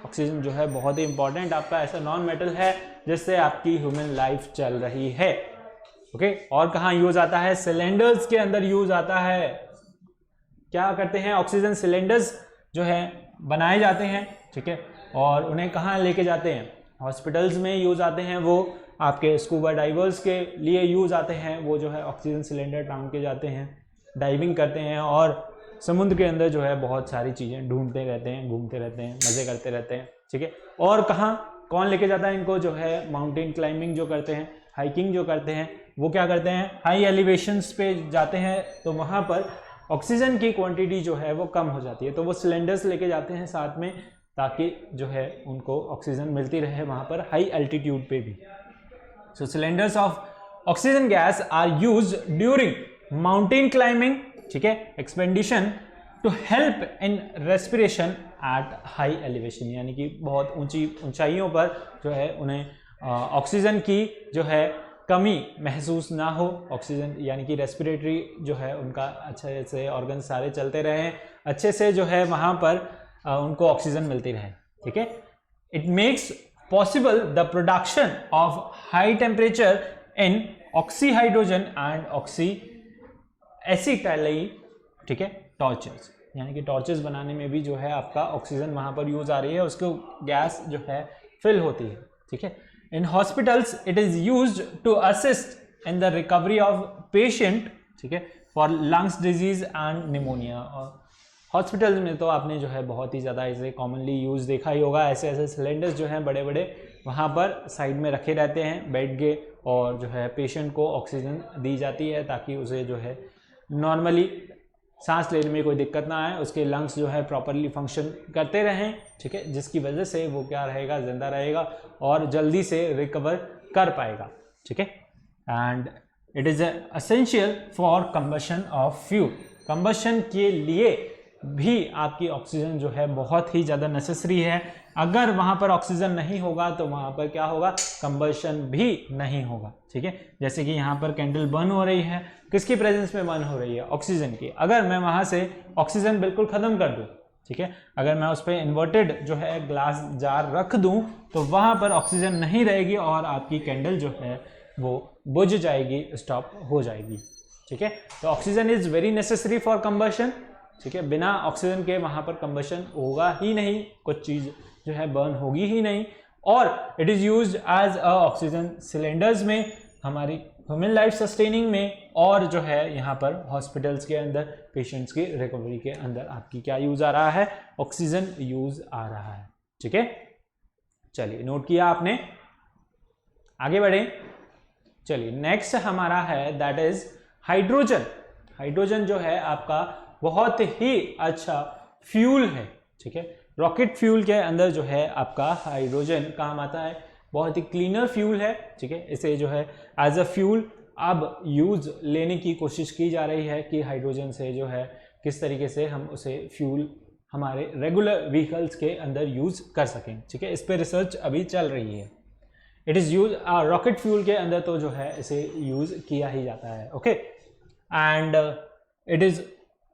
Oxygen जो है बहुत ही इंपॉर्टेंट आपका ऐसा नॉन मेटल है जिससे आपकी ह्यूमन लाइफ चल रही है। ओके, और कहाँ यूज आता है? सिलेंडर्स के अंदर यूज आता है। क्या करते हैं? ऑक्सीजन सिलेंडर्स जो है बनाए जाते हैं। ठीक है, और उन्हें कहाँ लेके जाते हैं? हॉस्पिटल्स में यूज आते हैं। वो आपके स्कूबा डाइवर्स के लिए यूज आते हैं। वो जो है ऑक्सीजन सिलेंडर टांग के जाते हैं, डाइविंग करते हैं और समुद्र के अंदर जो है बहुत सारी चीज़ें ढूंढते रहते हैं, घूमते रहते हैं, मज़े करते रहते हैं। ठीक है, और कहाँ कौन लेके जाता है इनको? जो है माउंटेन क्लाइंबिंग जो करते हैं, हाइकिंग जो करते हैं, वो क्या करते हैं? हाई एलिवेशंस पे जाते हैं, तो वहाँ पर ऑक्सीजन की क्वांटिटी जो है वो कम हो जाती है। तो वो सिलेंडर्स लेके जाते हैं साथ में, ताकि जो है उनको ऑक्सीजन मिलती रहे वहाँ पर हाई एल्टीट्यूड पे भी। So cylinders of oxygen gas are use during mountain climbing, ठीक है, expedition to help in respiration at high elevation. यानी कि बहुत ऊंची ऊंचाइयों पर जो है उन्हें ऑक्सीजन की जो है कमी महसूस ना हो। ऑक्सीजन यानी कि रेस्पिरेटरी जो है उनका अच्छे से ऑर्गन सारे चलते रहें, अच्छे से जो है वहाँ पर उनको ऑक्सीजन मिलती रहे। ठीक है, it makes possible the production of high temperature in oxy hydrogen and oxy acetyl, ठीक है, टॉर्चेस। यानी कि टॉर्चेस बनाने में भी जो है आपका ऑक्सीजन वहाँ पर यूज आ रही है, उसको गैस जो है फिल होती है। ठीक है, in hospitals it is used to assist in the recovery of patient, ठीक है, for lungs disease and pneumonia. और हॉस्पिटल्स में तो आपने जो है बहुत ही ज़्यादा इसे कॉमनली यूज देखा ही होगा। ऐसे ऐसे सिलेंडर्स जो हैं बड़े बड़े वहाँ पर साइड में रखे रहते हैं बेड के, और जो है पेशेंट को ऑक्सीजन दी जाती है ताकि उसे जो है नॉर्मली सांस लेने में कोई दिक्कत ना आए, उसके लंग्स जो है प्रॉपरली फंक्शन करते रहें, ठीक है, जिसकी वजह से वो क्या रहेगा, जिंदा रहेगा और जल्दी से रिकवर कर पाएगा, ठीक है। And it is essential for combustion of fuel. Combustion के लिए भी आपकी ऑक्सीजन जो है बहुत ही ज़्यादा नेसेसरी है। अगर वहाँ पर ऑक्सीजन नहीं होगा तो वहाँ पर क्या होगा, कंबशन भी नहीं होगा, ठीक है। जैसे कि यहाँ पर कैंडल बर्न हो रही है, किसकी प्रेजेंस में बर्न हो रही है, ऑक्सीजन की। अगर मैं वहाँ से ऑक्सीजन बिल्कुल ख़त्म कर दूँ, ठीक है, अगर मैं उस पर इन्वर्टेड जो है ग्लास जार रख दूँ तो वहाँ पर ऑक्सीजन नहीं रहेगी और आपकी कैंडल जो है वो बुझ जाएगी, स्टॉप हो जाएगी, ठीक है। तो oxygen is very necessary for combustion, ठीक है। बिना ऑक्सीजन के वहाँ पर कंबशन होगा ही नहीं, कुछ चीज़ जो है बर्न होगी ही नहीं। और it is used as a oxygen cylinders में, हमारी ह्यूमन लाइफ सस्टेनिंग में, और जो है यहाँ पर हॉस्पिटल्स के अंदर पेशेंट्स की रिकवरी के अंदर आपकी क्या यूज़ आ रहा है, ऑक्सीजन यूज़ आ रहा है, ठीक है। चलिए, नोट किया आपने, आगे बढ़े। चलिए, नेक्स्ट हमारा है दैट इज हाइड्रोजन। हाइड्रोजन जो है आपका बहुत ही अच्छा फ्यूल है, ठीक है। रॉकेट फ्यूल के अंदर जो है आपका हाइड्रोजन काम आता है, बहुत ही क्लीनर फ्यूल है, ठीक है। इसे जो है एज अ फ्यूल अब यूज लेने की कोशिश की जा रही है कि हाइड्रोजन से जो है किस तरीके से हम उसे फ्यूल हमारे रेगुलर व्हीकल्स के अंदर यूज कर सकें, ठीक है। इस पर रिसर्च अभी चल रही है। It is use rocket fuel के अंदर तो जो है इसे यूज किया ही जाता है, okay. And it is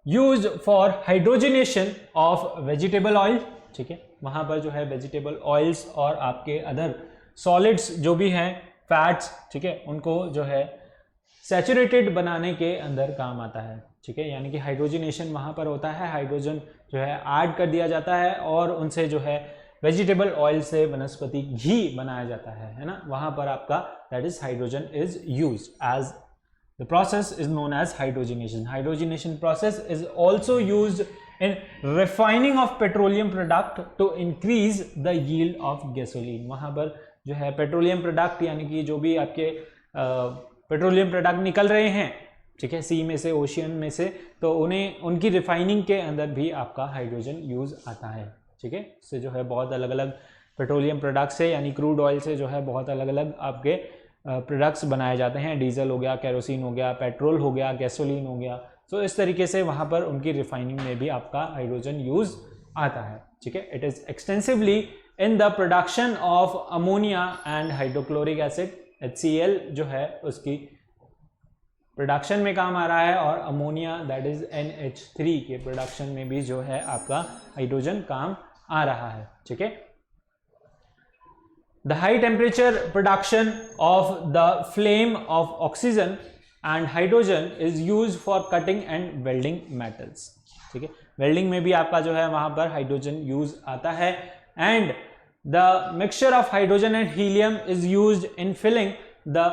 use for hydrogenation of vegetable oil, ठीक है। वहाँ पर जो है वेजिटेबल ऑयल्स और आपके अदर सॉलिड्स जो भी हैं, फैट्स, ठीक है, उनको जो है सैचुरेटेड बनाने के अंदर काम आता है, ठीक है। यानी कि हाइड्रोजनेशन वहाँ पर होता है, हाइड्रोजन जो है ऐड कर दिया जाता है और उनसे जो है वेजिटेबल ऑयल से वनस्पति घी बनाया जाता है ना। वहाँ पर आपका that is hydrogen is used as the process is known as hydrogenation. Hydrogenation process is also used in refining of petroleum product to increase the yield of gasoline. वहाँ पर जो है पेट्रोलियम प्रोडक्ट यानी कि जो भी आपके पेट्रोलियम प्रोडक्ट निकल रहे हैं, ठीक है, सी में से, ओशियन में से, तो उन्हें उनकी रिफाइनिंग के अंदर भी आपका हाइड्रोजन यूज आता है, ठीक है। इससे जो है बहुत अलग अलग पेट्रोलियम प्रोडक्ट से यानी क्रूड ऑयल से जो है बहुत अलग अलग आपके प्रोडक्ट्स बनाए जाते हैं। डीजल हो गया, केरोसिन हो गया, पेट्रोल हो गया, गैसोलीन हो गया। तो इस तरीके से वहाँ पर उनकी रिफाइनिंग में भी आपका हाइड्रोजन यूज आता है, ठीक है। It is extensively in the production of ammonia and hydrochloric acid, HCl जो है उसकी प्रोडक्शन में काम आ रहा है, और अमोनिया दैट इज NH3 के प्रोडक्शन में भी जो है आपका हाइड्रोजन काम आ रहा है, ठीक है। The high temperature production of the flame of oxygen and hydrogen is used for cutting and welding metals, ठीक है। वेल्डिंग में भी आपका जो है वहाँ पर हाइड्रोजन यूज आता है। And the mixture of hydrogen and helium is used in filling the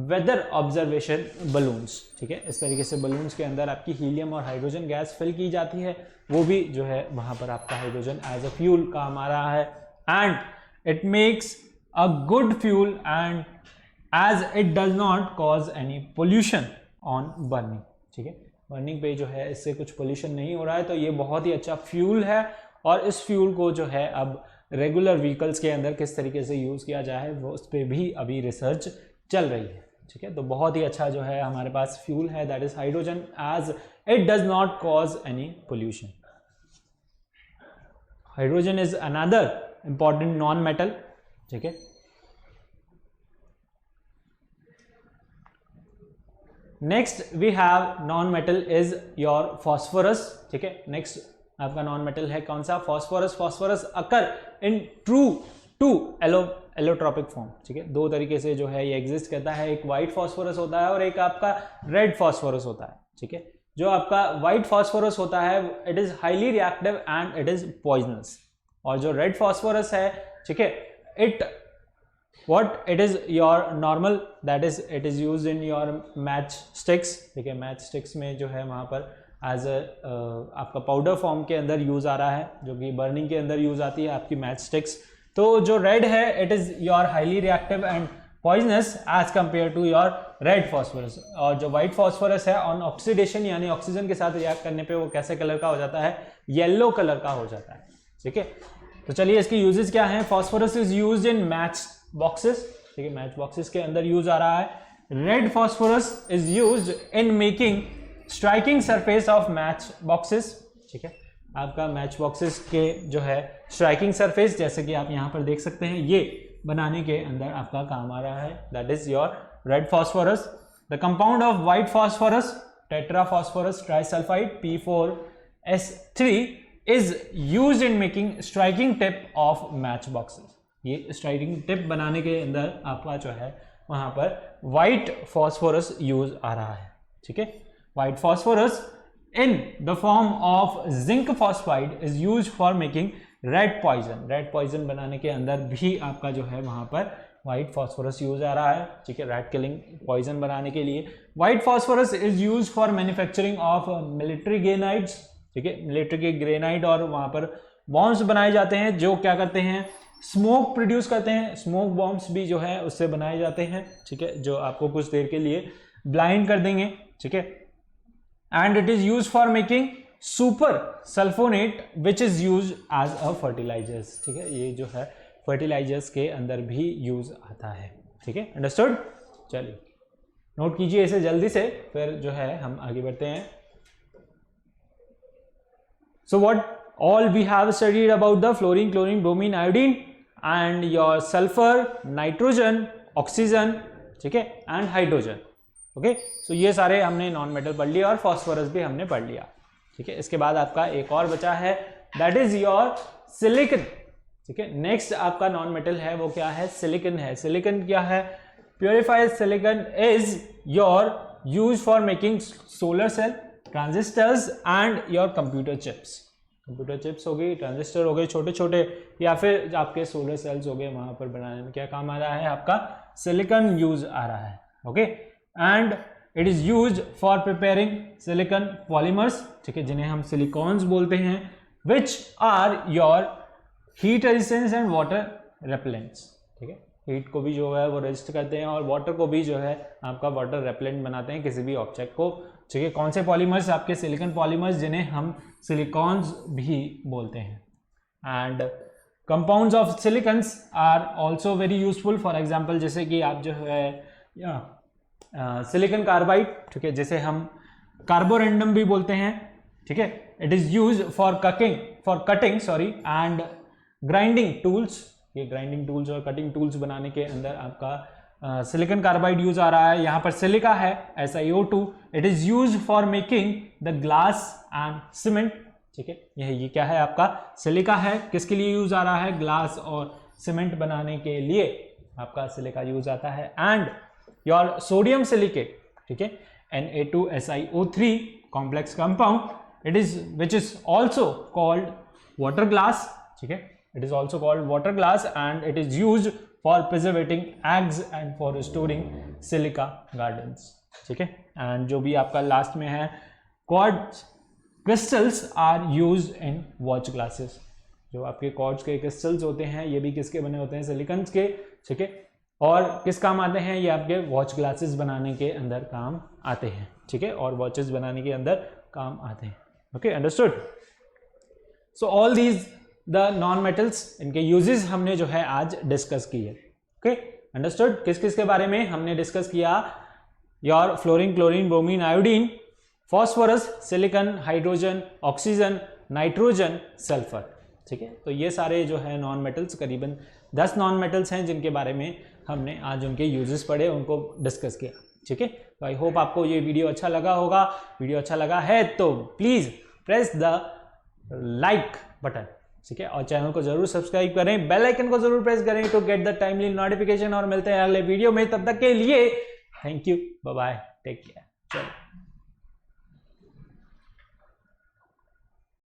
weather observation balloons, ठीक है। इस तरीके से बलून्स के अंदर आपकी हीलियम और हाइड्रोजन गैस फिल की जाती है, वो भी जो है वहाँ पर आपका हाइड्रोजन एज अ फ्यूल काम आ रहा है। And it makes a good fuel and as it does not cause any pollution on burning, ठीक है। बर्निंग पे जो है इससे कुछ पोल्यूशन नहीं हो रहा है, तो ये बहुत ही अच्छा फ्यूल है। और इस फ्यूल को जो है अब रेगुलर व्हीकल्स के अंदर किस तरीके से यूज़ किया जाए वो उस पर भी अभी रिसर्च चल रही है, ठीक है। तो बहुत ही अच्छा जो है हमारे पास फ्यूल है that is hydrogen as it does not cause any pollution. Hydrogen is another important non metal, ठीक है। Next we have non metal is your phosphorus, ठीक है। नेक्स्ट आपका नॉन मेटल है कौन सा, phosphorus. Phosphorus occur in two allotropic form, ठीक है। दो तरीके से जो है ये एग्जिस्ट करता है, एक व्हाइट फॉस्फोरस होता है और एक आपका रेड फॉस्फोरस होता है, ठीक है। जो आपका व्हाइट फॉस्फोरस होता है it is highly reactive and it is poisonous, और जो रेड फॉस्फोरस है, ठीक है, it is your normal, that is it is used in your match sticks, ठीक है। मैच स्टिक्स में जो है वहाँ पर एज आपका पाउडर फॉर्म के अंदर यूज आ रहा है, जो कि बर्निंग के अंदर यूज आती है आपकी मैच स्टिक्स। तो जो रेड है it is your highly reactive and poisonous as compare to your red phosphorus. और जो व्हाइट फॉस्फोरस है ऑन ऑक्सीडेशन यानी ऑक्सीजन के साथ रिएक्ट करने पे वो कैसे कलर का हो जाता है, येलो कलर का हो जाता है। ठीक है, तो चलिए इसकी यूजेस क्या हैं। Phosphorus is used in match boxes, ठीक है, मैच बॉक्सेस के अंदर यूज आ रहा है। Red phosphorus is used in making striking surface of match boxes. ठीक है, आपका मैच बॉक्सेस के जो है स्ट्राइकिंग सरफेस, जैसे कि आप यहाँ पर देख सकते हैं, ये बनाने के अंदर आपका काम आ रहा है, that is your red phosphorus. The compound of white phosphorus tetra phosphorus trisulphide P4S3 is used in making striking tip of match boxes. ये स्ट्राइकिंग टिप बनाने के अंदर आपका जो है वहां पर व्हाइट फॉस्फोरस यूज आ रहा है। ठीक है, white phosphorus in the form of zinc phosphide is used for making red poison। Red poison बनाने के अंदर भी आपका जो है वहां पर व्हाइट फॉस्फोरस यूज आ रहा है। ठीक है, रेड किलिंग पॉइजन बनाने के लिए। White phosphorus is use for manufacturing of military grenades. ठीक है, मिलिट्री के ग्रेनाइड और वहां पर बॉम्ब्स बनाए जाते हैं जो क्या करते हैं, स्मोक प्रोड्यूस करते हैं। स्मोक बॉम्ब्स भी जो है उससे बनाए जाते हैं। ठीक है, जो आपको कुछ देर के लिए ब्लाइंड कर देंगे। ठीक है, and it is used for making super sulfonate which is used as a fertilizers। ठीक है, ये जो है फर्टिलाइजर्स के अंदर भी यूज आता है। ठीक है, अंडरस्टूड। चलिए नोट कीजिए इसे जल्दी से, फिर जो है हम आगे बढ़ते हैं। So what all we have studied about the fluorine, chlorine, bromine, iodine and your sulfur, nitrogen, oxygen, ठीक है, and hydrogen। ओके, सो ये सारे हमने नॉन मेटल पढ़ लिया और फॉस्फोरस भी हमने पढ़ लिया। ठीक है, इसके बाद आपका एक और बचा है, दैट इज योर सिलिकॉन। ठीक है, नेक्स्ट आपका नॉन मेटल है वो क्या है, सिलिकॉन है। सिलिकॉन क्या है, purified silicon is your use for making solar cell, transistors and your computer chips. Computer chips हो गई, ट्रांजिस्टर हो गए छोटे छोटे, या फिर आपके सोलर सेल्स हो गए, वहां पर बनाने में क्या काम आ रहा है, आपका सिलिकॉन यूज आ रहा है। Okay, and it is used for preparing silicon polymers। ठीक है, जिन्हें हम सिलिकॉन्स बोलते हैं, which are your heat resistance and water repellents। ठीक है, हीट को भी जो है वो रेजिस्ट करते हैं और वाटर को भी जो है आपका वाटर रेपेलेंट बनाते हैं किसी भी ऑब्जेक्ट को। ठीक है, कौन से पॉलीमर्स, आपके सिलिकॉन पॉलीमर्स, जिन्हें हम सिलिकॉन्स भी बोलते हैं। And compounds of silicons are also very useful. For example, जैसे कि आप जो है सिलिकॉन कार्बाइड, ठीक है, जैसे हम कार्बोरेंडम भी बोलते हैं। ठीक है, it is use for cutting and grinding tools. ये ग्राइंडिंग टूल्स और कटिंग टूल्स बनाने के अंदर आपका सिलिकॉन कार्बाइड यूज आ रहा है। यहाँ पर सिलिका है, SiO2। It is use for making the glass and cement. ठीक है, ये क्या है, आपका सिलिका है। किसके लिए यूज आ रहा है, ग्लास और सीमेंट बनाने के लिए आपका सिलिका यूज आता है। एंड योर सोडियम सिलिकेट, ठीक है, Na2SiO3 complex compound, it is which is also called water glass. ठीक है, it is also called water glass and it is used for preservating eggs and for storing silica gardens. ठीक है, and जो भी आपका last में है, quartz crystals are used in watch glasses. जो आपके क्वार्ट्ज के क्रिस्टल्स होते हैं, ये भी किसके बने होते हैं, सिलिकॉन्स के। ठीक है, और किस काम आते हैं, ये आपके वॉच ग्लासेस बनाने के अंदर काम आते हैं। ठीक है, और वॉचेस बनाने के अंदर काम आते हैं। Okay, understood. So all these the non metals, इनके यूजेस हमने जो है आज डिस्कस किए। Okay, understood. किस किस के बारे में हमने डिस्कस किया, your fluorine, chlorine, bromine, iodine, phosphorus, silicon, hydrogen, oxygen, nitrogen, sulphur. ठीक है, तो ये सारे जो है नॉन मेटल्स, करीबन 10 नॉन मेटल्स हैं जिनके बारे में हमने आज उनके यूजेस पढ़े, उनको डिस्कस किया। ठीक है, तो आई होप आपको ये वीडियो अच्छा लगा होगा। वीडियो अच्छा लगा है तो please press the like button. ठीक है, और चैनल को जरूर सब्सक्राइब करें, बेल आइकन को जरूर प्रेस करें to get the timely notification. और मिलते हैं अगले वीडियो में, तब तक के लिए thank you, bye bye, take care. चलो।